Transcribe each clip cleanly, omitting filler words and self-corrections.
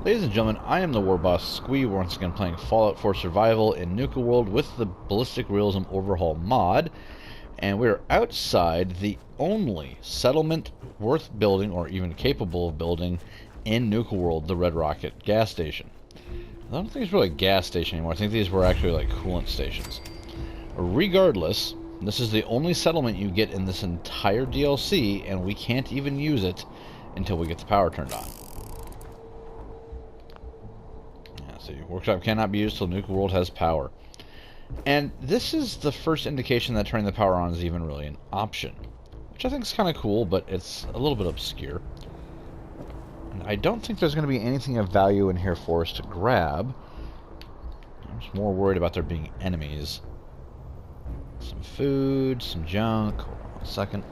Ladies and gentlemen, I am the War Boss Squee, once again playing Fallout 4 Survival in Nuka World with the Ballistic Realism Overhaul mod, and we're outside the only settlement worth building, or even capable of building, in Nuka World, the Red Rocket gas station. I don't think it's really a gas station anymore. I think these were actually like coolant stations. Regardless, this is the only settlement you get in this entire DLC, and we can't even use it until we get the power turned on. Workshop cannot be used till Nuka World has power. And this is the first indication that turning the power on is even really an option. Which I think is kind of cool, but it's a little bit obscure. And I don't think there's going to be anything of value in here for us to grab. I'm just more worried about there being enemies. Some food, some junk. Hold on a second.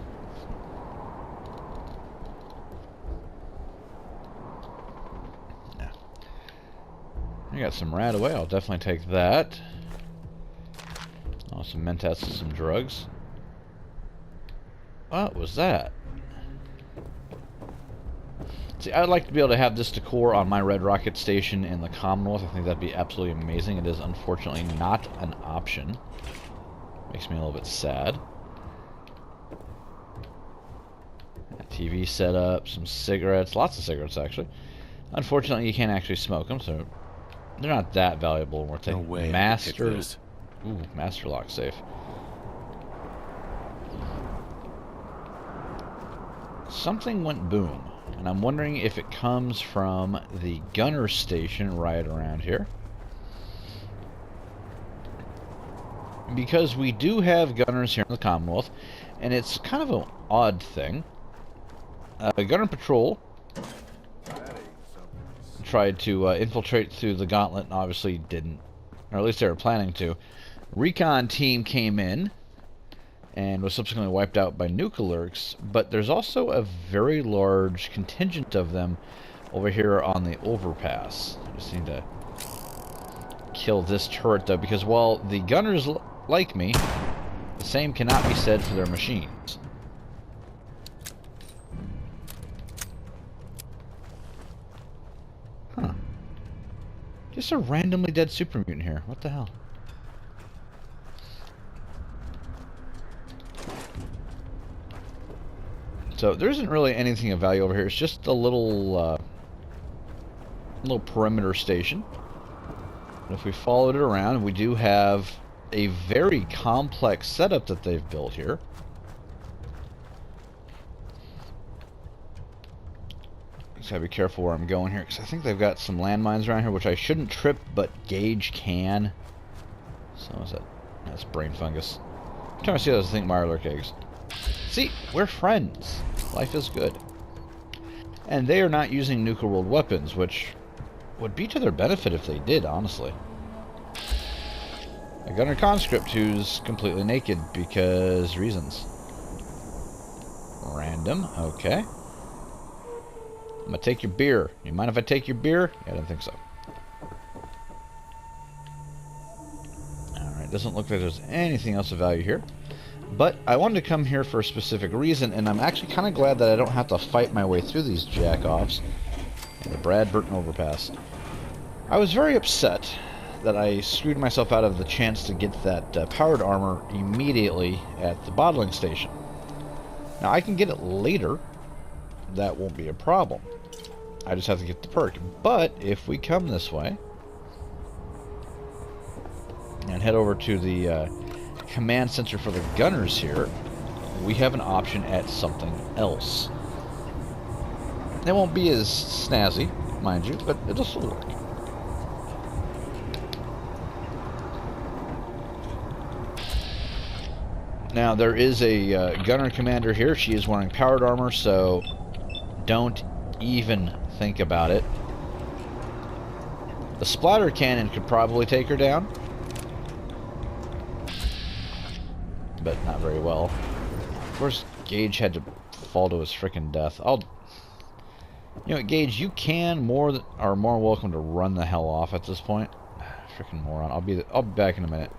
I got some rat away. I'll definitely take that. Oh, some Mentats and some drugs. What was that? See, I'd like to be able to have this decor on my Red Rocket station in the Commonwealth. I think that'd be absolutely amazing. It is unfortunately not an option. Makes me a little bit sad. A TV setup, some cigarettes, lots of cigarettes actually. Unfortunately, you can't actually smoke them, so they're not that valuable. We're taking no way master. Ooh, master lock safe. Something went boom, and I'm wondering if it comes from the gunner station right around here. Because we do have gunners here in the Commonwealth, and it's kind of an odd thing. Gunner Patrol tried to infiltrate through the gauntlet and obviously didn't, or at least they were planning to. Recon team came in and was subsequently wiped out by Nuka Lurks, but there's also a very large contingent of them over here on the overpass. I just need to kill this turret though, because while the gunners like me, the same cannot be said for their machines. Huh. Just a randomly dead super mutant here. What the hell? So there isn't really anything of value over here. It's just a little perimeter station. And if we followed it around, we do have a very complex setup that they've built here. Just gotta be careful where I'm going here, because I think they've got some landmines around here, which I shouldn't trip, but Gage can. So what's that? That's brain fungus. I'm trying to see those Mirelurk eggs. See, we're friends. Life is good. And they are not using Nuka World weapons, which would be to their benefit if they did, honestly. A gunner conscript who's completely naked because reasons. Random, okay. I'm gonna take your beer. You mind if I take your beer? Yeah, I don't think so. Alright, doesn't look like there's anything else of value here. But I wanted to come here for a specific reason, and I'm actually kind of glad that I don't have to fight my way through these jack-offs. And the Brad Burton overpass. I was very upset that I screwed myself out of the chance to get that powered armor immediately at the bottling station. Now, I can get it later. That won't be a problem. I just have to get the perk. But if we come this way and head over to the command center for the gunners here, we have an option at something else. It won't be as snazzy, mind you, but it'll still work. Now, there is a gunner commander here. She is wearing powered armor, so don't even think about it. The splatter cannon could probably take her down, but not very well. Of course, Gage had to fall to his frickin' death. You know what, Gage, you are more welcome to run the hell off at this point. Frickin' moron. I'll be back in a minute.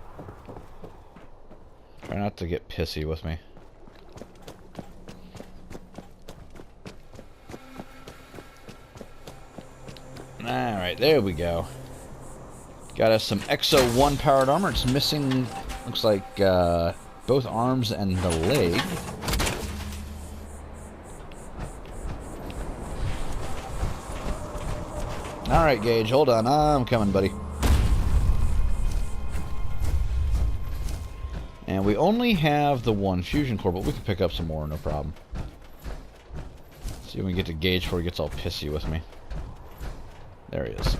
Try not to get pissy with me. Alright, there we go. Got us some Exo 1 powered armor. It's missing, looks like, both arms and the leg. Alright, Gage, hold on. I'm coming, buddy. And we only have the one fusion core, but we can pick up some more, no problem. See if we can get to Gage before he gets all pissy with me. There he is.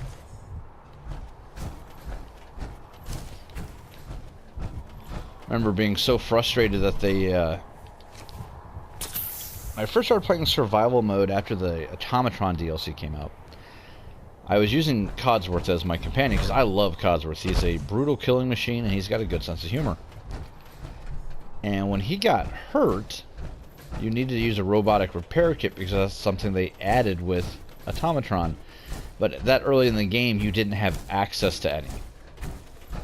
I remember being so frustrated that they, I first started playing survival mode after the Automatron DLC came out. I was using Codsworth as my companion because I love Codsworth. He's a brutal killing machine and he's got a good sense of humor. And when he got hurt, you needed to use a robotic repair kit because that's something they added with Automatron. But that early in the game, you didn't have access to any.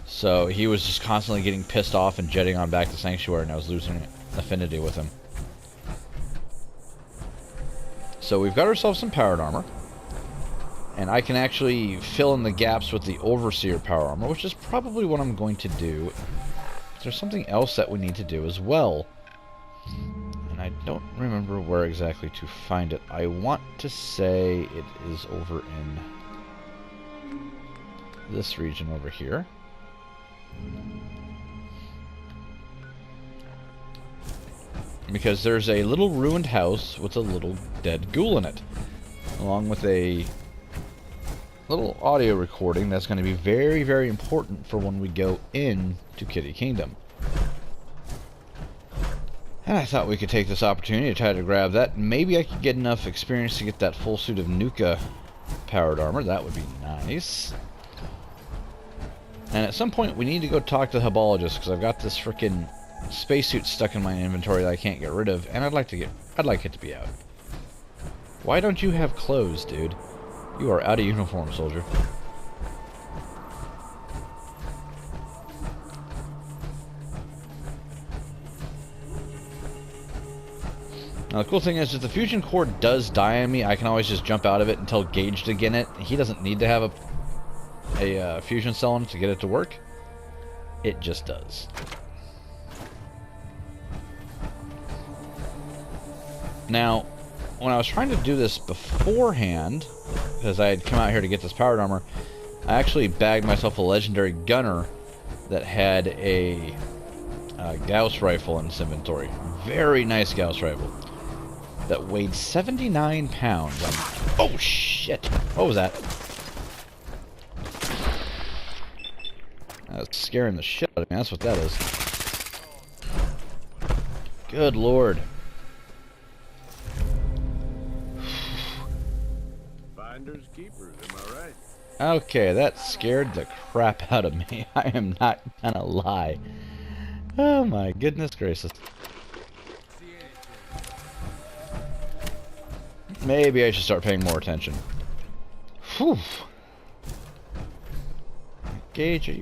So he was just constantly getting pissed off and jetting on back to Sanctuary, and I was losing affinity with him. So we've got ourselves some powered armor. And I can actually fill in the gaps with the Overseer power armor, which is probably what I'm going to do. There's something else that we need to do as well. And I don't remember where exactly to find it. I want to say it is over in this region over here. Because there's a little ruined house with a little dead ghoul in it, along with a little audio recording that's going to be very, very important for when we go into Kitty Kingdom. And I thought we could take this opportunity to try to grab that. Maybe I could get enough experience to get that full suit of Nuka powered armor. That would be nice. And at some point we need to go talk to the Hubologist because I've got this frickin' spacesuit stuck in my inventory that I can't get rid of, and I'd like it to be out. Why don't you have clothes, dude? You are out of uniform, soldier. Now the cool thing is, if the fusion core does die on me, I can always just jump out of it and tell Gage to get it. He doesn't need to have a fusion cell in it to get it to work. It just does. Now, when I was trying to do this beforehand, because I had come out here to get this powered armor, I actually bagged myself a legendary gunner that had a Gauss rifle in its inventory. Very nice Gauss rifle. That weighed 79 pounds. Oh, shit. What was that? That's scaring the shit out of me. That's what that is. Good lord. Finders keepers, am I right? Okay, that scared the crap out of me. I am not gonna lie. Oh my goodness gracious. Maybe I should start paying more attention. Whew. Gage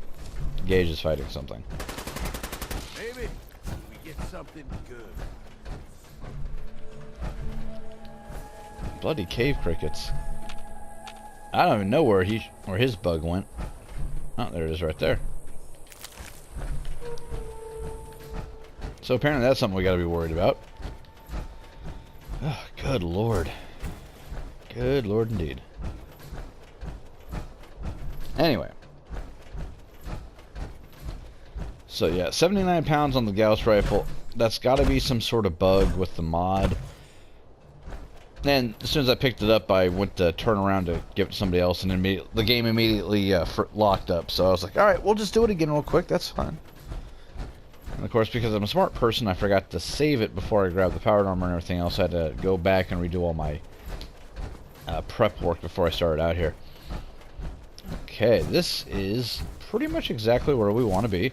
is fighting something. Maybe we get something good. Bloody cave crickets. I don't even know where his bug went. Oh, there it is right there. So apparently that's something we gotta be worried about. Oh, good lord. Good lord indeed. Anyway. So yeah, 79 pounds on the Gauss rifle. That's gotta be some sort of bug with the mod. And as soon as I picked it up, I went to turn around to give it to somebody else, and the game immediately locked up. So I was like, alright, we'll just do it again real quick, that's fine. And of course, because I'm a smart person, I forgot to save it before I grabbed the powered armor and everything else. I had to go back and redo all my prep work before I started out here. Okay, this is pretty much exactly where we want to be.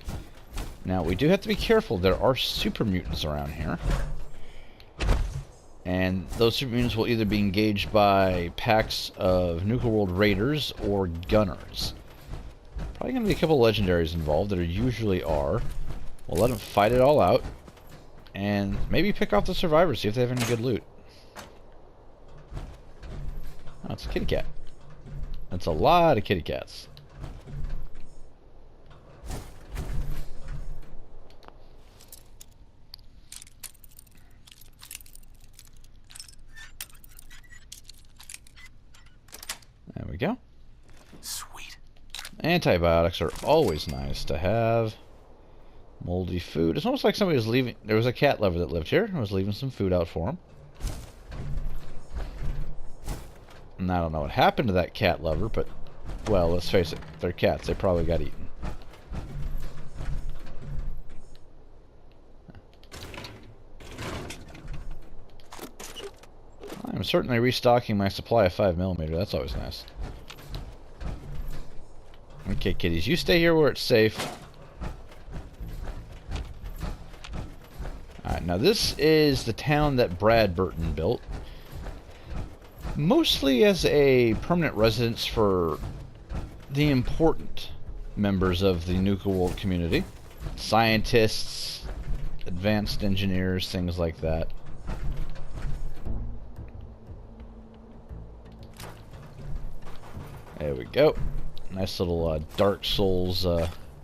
Now, we do have to be careful. There are super mutants around here. And those super mutants will either be engaged by packs of Nuka World Raiders or Gunners. Probably going to be a couple legendaries involved. There usually are. We'll let them fight it all out. And maybe pick off the survivors, see if they have any good loot. Oh, it's a kitty cat. That's a lot of kitty cats. There we go. Sweet. Antibiotics are always nice to have. Moldy food. It's almost like somebody was leaving. There was a cat lover that lived here and was leaving some food out for him. And I don't know what happened to that cat lover, but, well, let's face it, they're cats. They probably got eaten. I'm certainly restocking my supply of 5mm. That's always nice. Okay, kitties, you stay here where it's safe. Alright, now this is the town that Brad Burton built. Mostly as a permanent residence for the important members of the Nuka World community. Scientists, advanced engineers, things like that. There we go. Nice little Dark Souls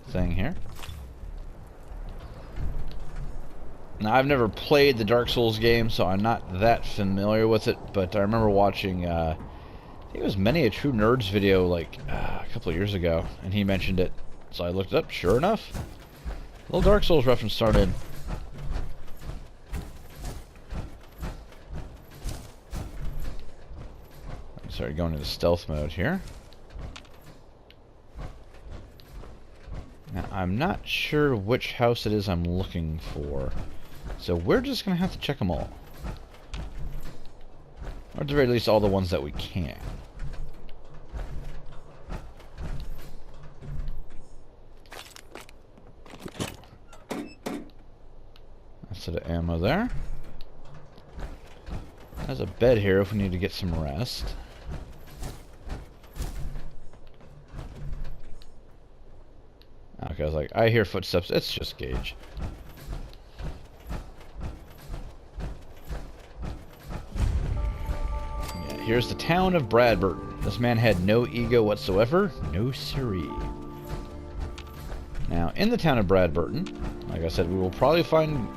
thing here. Now, I've never played the Dark Souls game, so I'm not that familiar with it, but I remember watching, I think it was Many a True Nerd's video, like, a couple of years ago, and he mentioned it, so I looked it up. Sure enough, little Dark Souls reference started. I started going into stealth mode here. Now, I'm not sure which house it is I'm looking for. So we're just going to have to check them all. Or at the very least, all the ones that we can. That's the ammo there. There's a bed here if we need to get some rest. Okay, I was like, I hear footsteps. It's just Gage. Yeah, here's the town of Brad Burton. This man had no ego whatsoever. No siree. Now, in the town of Brad Burton, like I said, we will probably find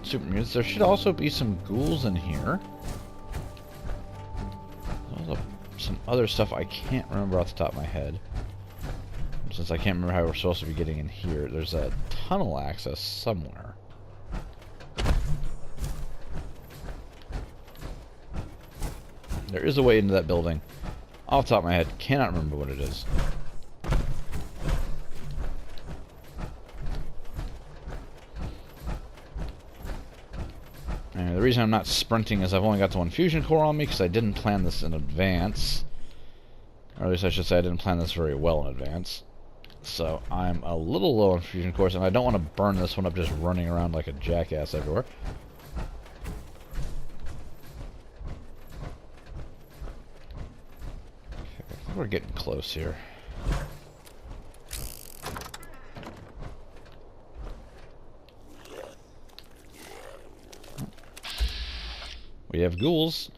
super mutants. There should also be some ghouls in here. There's also some other stuff I can't remember off the top of my head. Since I can't remember how we're supposed to be getting in here, there's a tunnel access somewhere. There is a way into that building. Off the top of my head, cannot remember what it is. And the reason I'm not sprinting is I've only got the one fusion core on me because I didn't plan this in advance. Or at least I should say I didn't plan this very well in advance. So I'm a little low on fusion cores, and I don't want to burn this one up just running around like a jackass everywhere. Okay, I think we're getting close here. We have ghouls.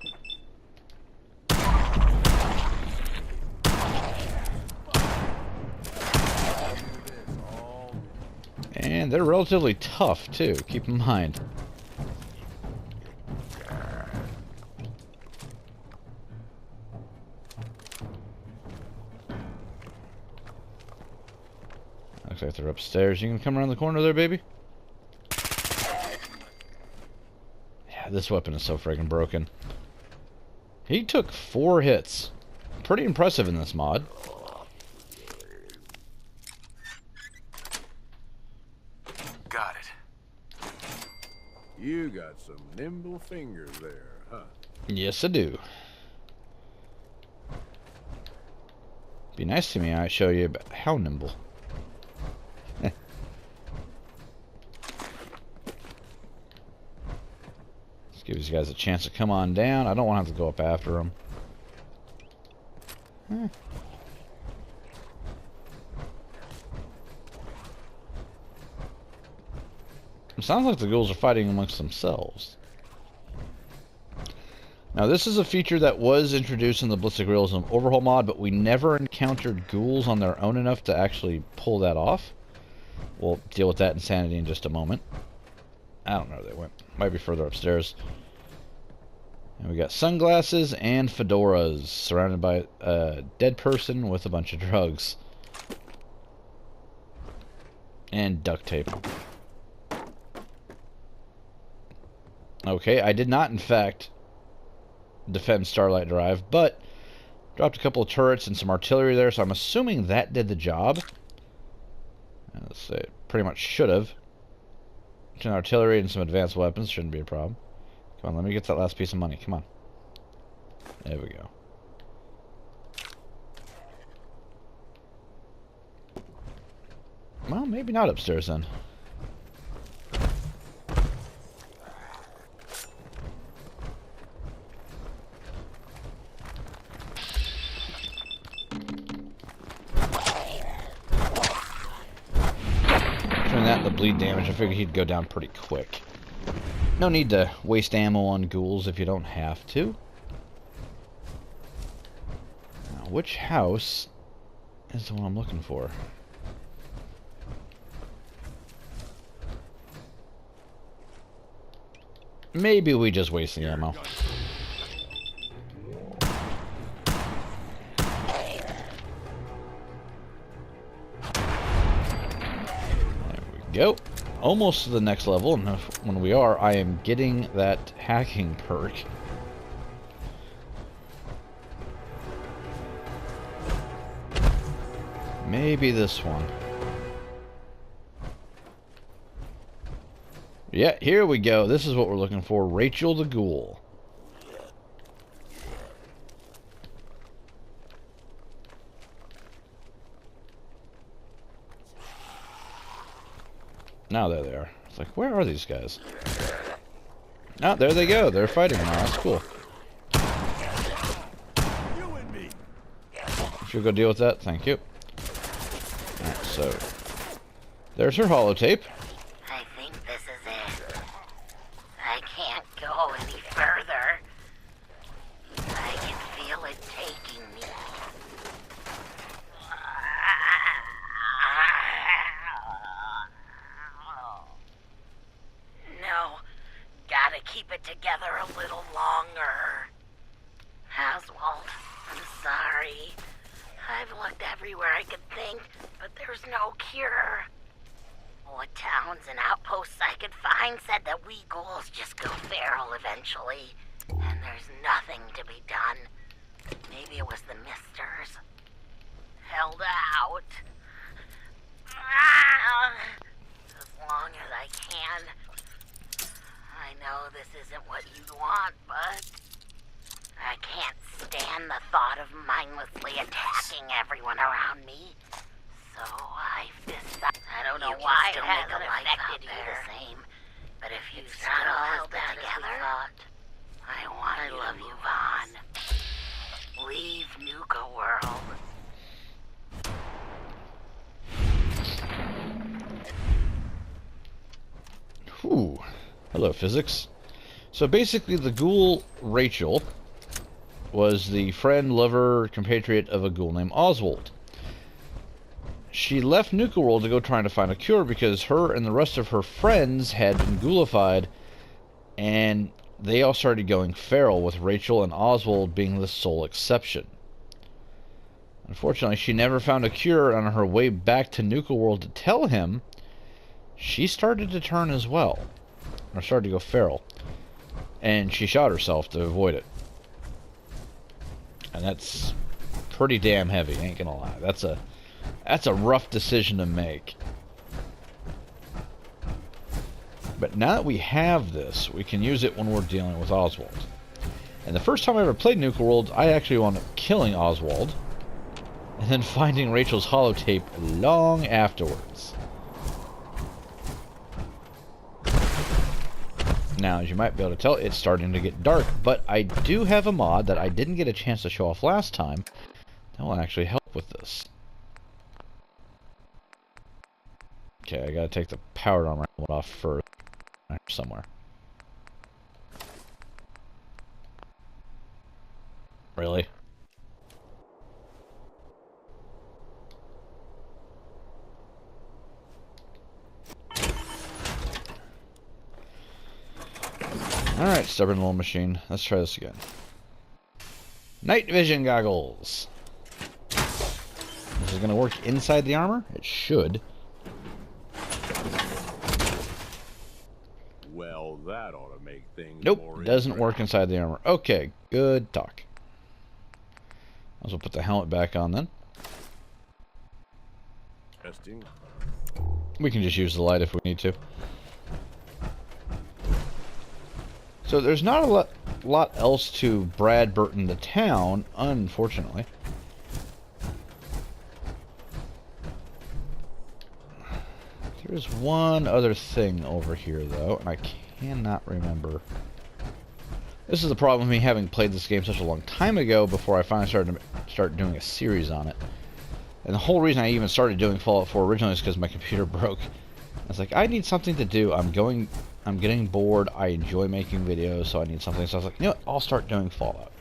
And they're relatively tough, too. Keep in mind. Looks like they're upstairs. You can come around the corner there, baby? Yeah, this weapon is so friggin' broken. He took 4 hits. Pretty impressive in this mod. Got it. You got some nimble fingers there, huh? Yes, I do. Be nice to me, I show you about how nimble. Let's give these guys a chance to come on down. I don't want to have to go up after them. It sounds like the ghouls are fighting amongst themselves. Now, this is a feature that was introduced in the Ballistic Realism Overhaul mod, but we never encountered ghouls on their own enough to actually pull that off. We'll deal with that insanity in just a moment. I don't know where they went. Might be further upstairs. And we got sunglasses and fedoras, surrounded by a dead person with a bunch of drugs. And duct tape. Okay, I did not, in fact, defend Starlight Drive, but dropped a couple of turrets and some artillery there, so I'm assuming that did the job. Let's say it pretty much should have. Some artillery and some advanced weapons shouldn't be a problem. Come on, let me get that last piece of money. Come on. There we go. Well, maybe not upstairs then. Between that and the bleed damage, I figured he'd go down pretty quick. No need to waste ammo on ghouls if you don't have to. Now, which house is the one I'm looking for? Maybe we just waste the ammo. There we go. Almost to the next level, and when we are, I am getting that hacking perk. Maybe this one. Yeah, here we go. This is what we're looking for. Rachel the Ghoul. Now there they are. It's like, where are these guys? Ah, there they go. They're fighting now. That's cool. Should we go deal with that? Thank you. Alright, so there's her holotape. I think this is it. I can't go any further. I can feel it taking me. No, gotta keep it together a little longer. Oswald, I'm sorry. I've looked everywhere I could think, but there's no cure. What towns and outposts I could find said that we ghouls just go feral eventually, and there's nothing to be done. Maybe it was the misters. Held out. As long as I can. I know this isn't what you'd want, but I can't stand the thought of mindlessly attacking everyone around me. So I've decided. I don't know why it hasn't affected you the same, but if you still held it together, I love you, Vaughn. Leave Nuka World. Whew. Hello, physics. So basically, the ghoul Rachel was the friend, lover, compatriot of a ghoul named Oswald. She left Nuka World to go trying to find a cure because her and the rest of her friends had been ghoulified, and they all started going feral, with Rachel and Oswald being the sole exception. Unfortunately, she never found a cure, and on her way back to Nuka World to tell him, she started to turn as well, or started to go feral, and she shot herself to avoid it. And that's pretty damn heavy, ain't gonna lie. That's a rough decision to make. But now that we have this, we can use it when we're dealing with Oswald. And the first time I ever played Nuka World, I actually wound up killing Oswald, and then finding Rachel's holotape long afterwards. Now, as you might be able to tell, it's starting to get dark, but I do have a mod that I didn't get a chance to show off last time that will actually help with this. Okay, I gotta take the power armor off first. Somewhere. Really? Alright, stubborn little machine. Let's try this again. Night vision goggles. This is going to work inside the armor? It should. Well, that ought to make things Nope, more doesn't interesting. work inside the armor. Okay, good talk. Might as well put the helmet back on then. Testing. We can just use the light if we need to. So there's not a lot else to Brad Burton the town, unfortunately. There's one other thing over here, though, and I cannot remember. This is the problem with me having played this game such a long time ago before I finally started doing a series on it. And the whole reason I even started doing Fallout 4 originally is because my computer broke. I was like, I need something to do. I'm getting bored. I enjoy making videos, so I need something. So I was like, you know what? I'll start doing Fallout.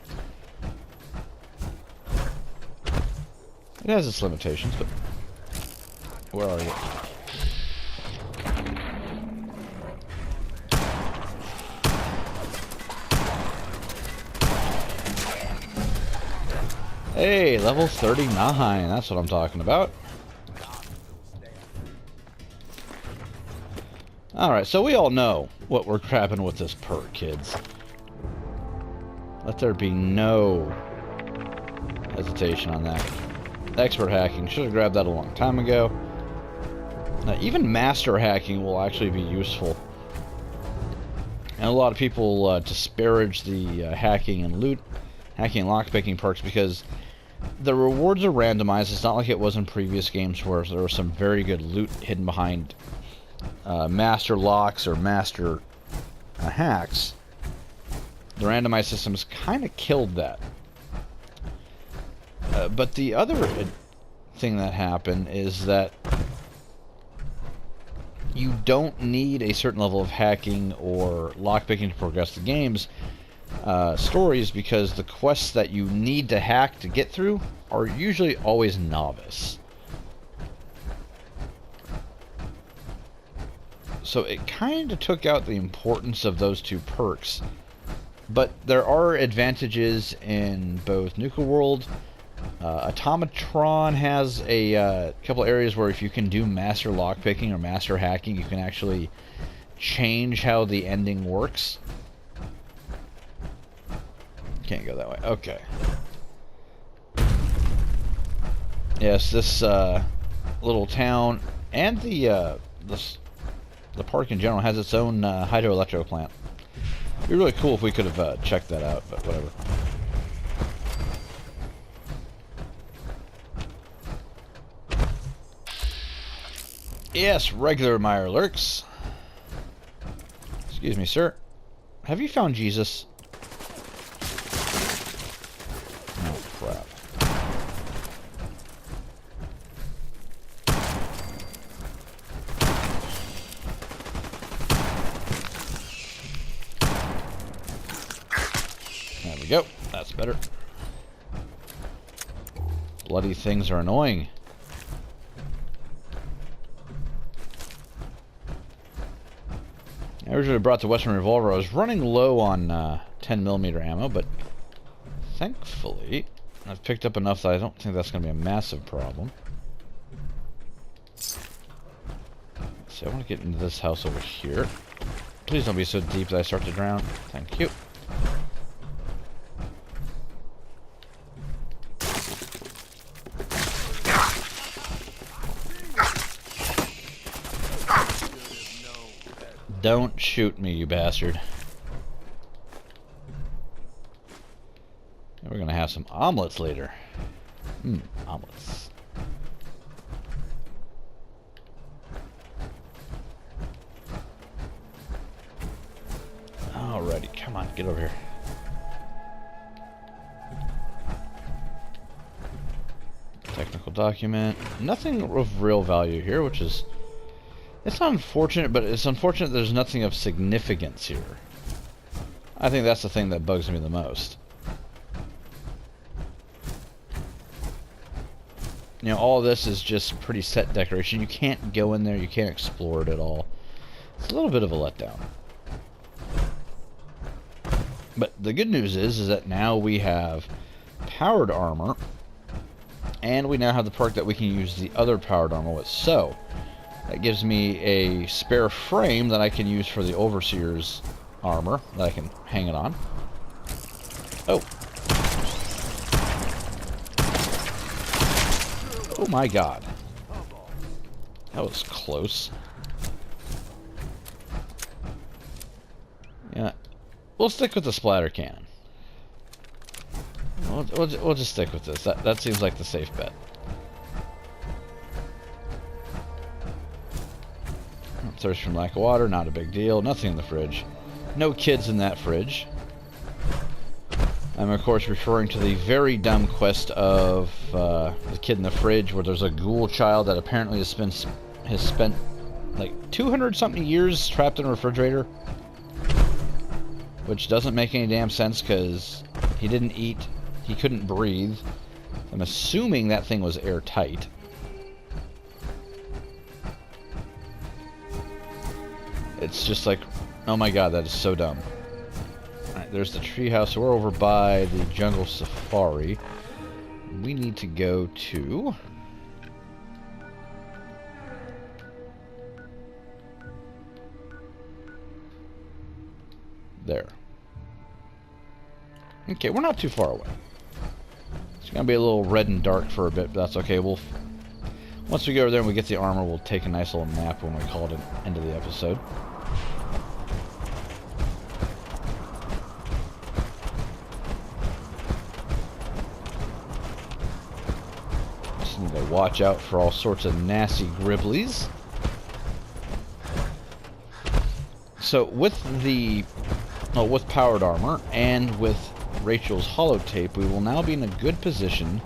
It has its limitations, but where are you? Hey, level 39. That's what I'm talking about. Alright, so we all know what we're grabbing with this perk, kids. Let there be no hesitation on that. Expert hacking. Should have grabbed that a long time ago. Even master hacking will actually be useful. And a lot of people disparage the hacking and lockpicking perks because the rewards are randomized. It's not like it was in previous games where there was some very good loot hidden behind master locks or master hacks. The randomized systems kind of killed that. But the other thing that happened is that you don't need a certain level of hacking or lockpicking to progress the game's stories, because the quests that you need to hack to get through are usually always novice. So it kind of took out the importance of those two perks. But there are advantages in both Nuka World. Automatron has a couple areas where if you can do master lockpicking or master hacking, you can actually change how the ending works. Can't go that way. Okay. Yes, this little town and the park in general has its own hydroelectric plant. It'd be really cool if we could have checked that out, but whatever. Yes, regular Meyer lurks. Excuse me, sir. Have you found Jesus? Oh, crap. There we go. That's better. Bloody things are annoying. I originally brought the Western Revolver. I was running low on 10mm ammo, but thankfully I've picked up enough that I don't think that's going to be a massive problem. So I want to get into this house over here. Please don't be so deep that I start to drown. Thank you. Don't shoot me, you bastard. We're gonna have some omelets later. Omelets. Alrighty, come on, get over here. Technical document. Nothing of real value here, which is... It's not unfortunate, but it's unfortunate there's nothing of significance here. I think that's the thing that bugs me the most. You know, all of this is just pretty set decoration. You can't go in there, you can't explore it at all. It's a little bit of a letdown. But the good news is that now we have powered armor, and we now have the perk that we can use the other powered armor with. So, that gives me a spare frame that I can use for the Overseer's armor that I can hang it on. Oh. Oh my god. That was close. Yeah. We'll stick with the splatter cannon. We'll just stick with this. That seems like the safe bet. Thirst from lack of water, not a big deal. Nothing in the fridge. No kids in that fridge. I'm of course referring to the very dumb quest of the kid in the fridge, where there's a ghoul child that apparently has spent like 200 something years trapped in a refrigerator, which doesn't make any damn sense because he didn't eat, he couldn't breathe. I'm assuming that thing was airtight. It's just like, oh my god, that is so dumb. Alright, there's the treehouse. We're over by the jungle safari. We need to go to... there. Okay, we're not too far away. It's gonna be a little red and dark for a bit, but that's okay. Once we go over there and we get the armor, we'll take a nice little nap when we call it an end of the episode. Just need to watch out for all sorts of nasty gribblies. So with with powered armor and with Rachel's holotape, we will now be in a good position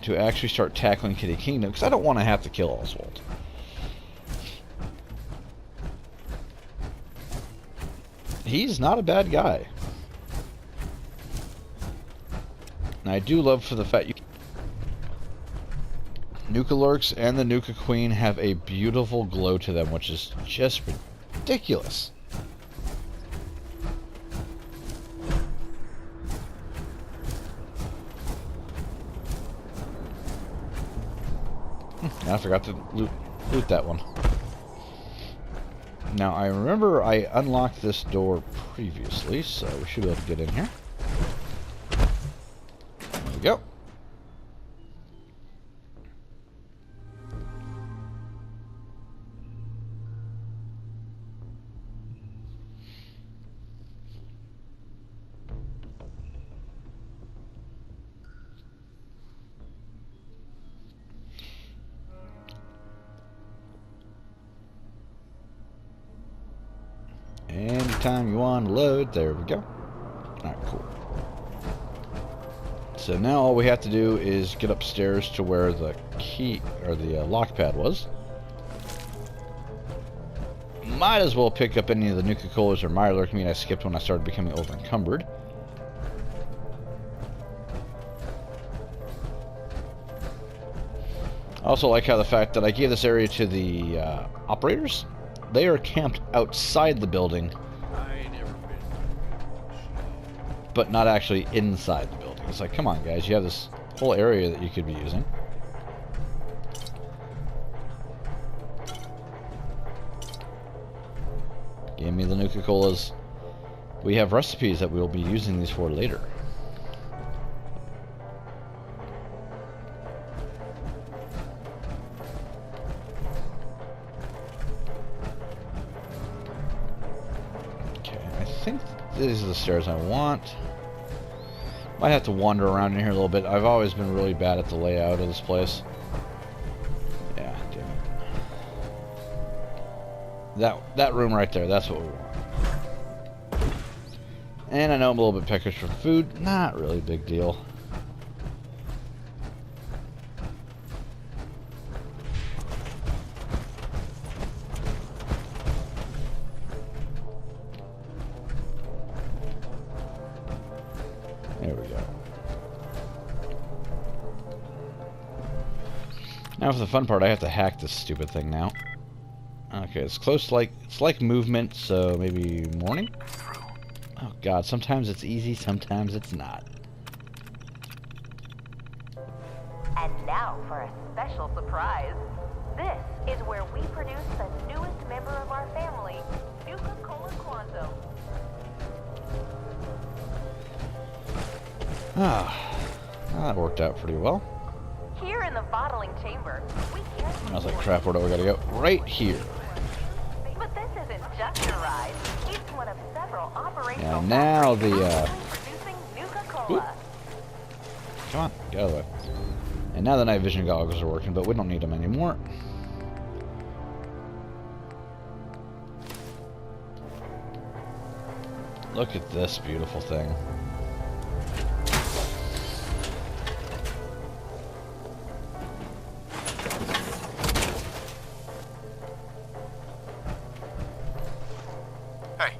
to actually start tackling Kitty Kingdom, because I don't want to have to kill Oswald. He's not a bad guy. And I do love for the fact Nuka Lurks and the Nuka Queen have a beautiful glow to them, which is just ridiculous. I forgot to loot that one. Now, I remember I unlocked this door previously, so we should be able to get in here. There we go. Anytime you want to load, there we go. Alright, cool. So now all we have to do is get upstairs to where the key, or the lock pad was. Might as well pick up any of the Nuka-Colas or Mirelurk meat I skipped when I started becoming over-encumbered. I also like how the fact that I gave this area to the operators. They are camped outside the building, but not actually inside the building. It's like, come on guys, you have this whole area that you could be using. Give me the Nuka-Colas. We have recipes that we'll be using these for later. These are the stairs I want. Might have to wander around in here a little bit. I've always been really bad at the layout of this place. Yeah, damn it. That room right there, that's what we want. And I know I'm a little bit peckish for food. Not really a big deal. There we go. Now for the fun part, I have to hack this stupid thing now. Okay, it's close, it's like movement, so maybe morning? Oh god, sometimes it's easy, sometimes it's not. And now for a special surprise. This is where we produce the newest member of our family, Nuka-Cola Quantum. That worked out pretty well. Here in the bottling chamber, we I was like, crap, where do we gotta go? Right here. But this isn't just a ride. It's one of several operational Yeah, now factories the, actively producing Nuka-Cola. Come on, get out of the way. And now the night vision goggles are working, but we don't need them anymore. Look at this beautiful thing. Hey,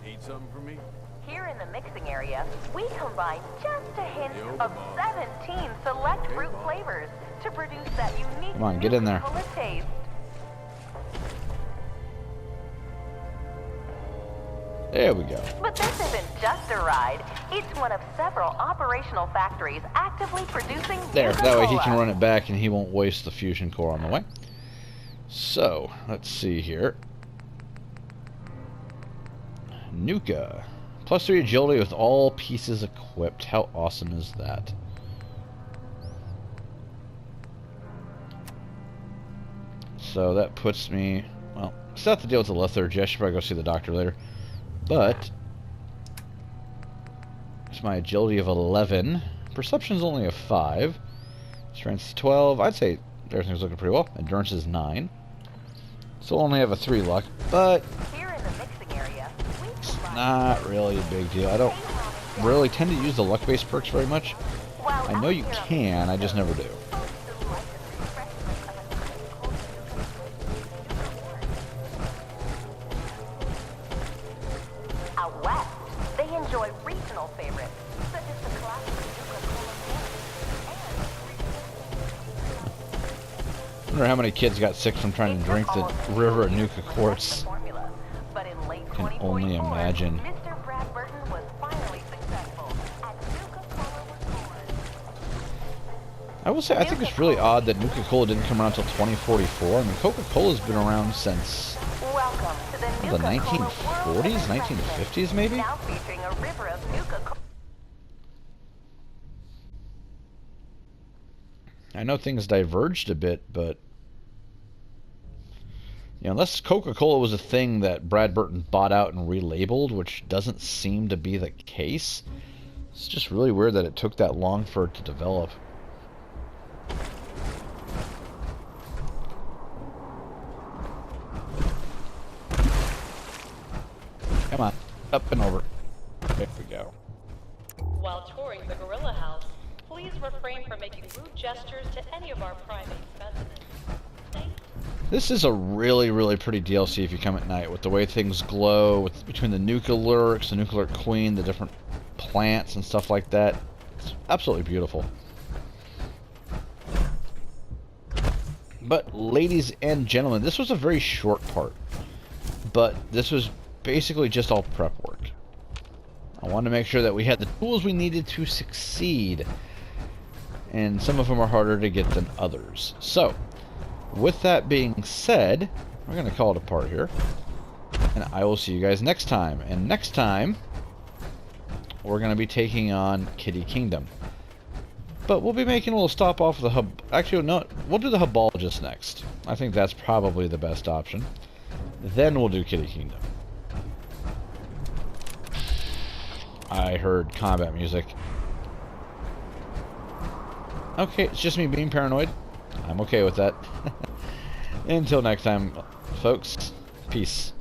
Need something for me? Here in the mixing area, we combine just a hint Yo, of Bob. 17 select Okay, fruit Bob. flavors to produce that unique Come on, get in there. Nuka-Cola taste. There we go. But this isn't just a ride. It's one of several operational factories actively producing There, that way he can Nuka-Cola. run it back and he won't waste the fusion core on the way. So, let's see here. Nuka. +3 agility with all pieces equipped. How awesome is that? So that puts me... Well, still have to deal with the lethargy. I should probably go see the doctor later. But... it's my agility of 11. Perception's only a 5. Strength's 12. I'd say everything's looking pretty well. Endurance is 9. Still only have a 3 luck, but Here in the mixing area, we combine not really a big deal. I don't really tend to use the luck-based perks very much. While I know out you here on the can, I just never do. Out west, they enjoy regional favorites, such as the classic Nuka-Cola I wonder how many kids got sick from trying to drink the river at Nuka Quartz. formula. But in late Can only 2044, imagine. Mr. Brad Burton was finally successful, and Nuka-Cola was born. I will say, I think it's really odd that Nuka-Cola didn't come around until 2044. I mean, Coca-Cola's been around since Welcome to the the Nuka-Cola 1940s, World of 1950s maybe? Now featuring a river of Nuka-Cola. I know things diverged a bit, but you know, unless Coca-Cola was a thing that Brad Burton bought out and relabeled, which doesn't seem to be the case, it's just really weird that it took that long for it to develop. Come on, up and over. There we go. While touring the Gorilla House, please refrain from making rude gestures to any of our primate specimens. Thank you. This is a really, really pretty DLC if you come at night, with the way things glow, between the Nuka Lurks, the Nuka Lurk Queen, the different plants and stuff like that. It's absolutely beautiful. But, ladies and gentlemen, this was a very short part. But this was basically just all prep work. I wanted to make sure that we had the tools we needed to succeed. And some of them are harder to get than others. So, with that being said, we're going to call it a part here. And I will see you guys next time. And next time, we're going to be taking on Kitty Kingdom. But we'll be making a little stop off of the hub. Actually, no, we'll do the Hubologist next. I think that's probably the best option. Then we'll do Kitty Kingdom. I heard combat music. Okay, it's just me being paranoid. I'm okay with that. Until next time, folks, peace.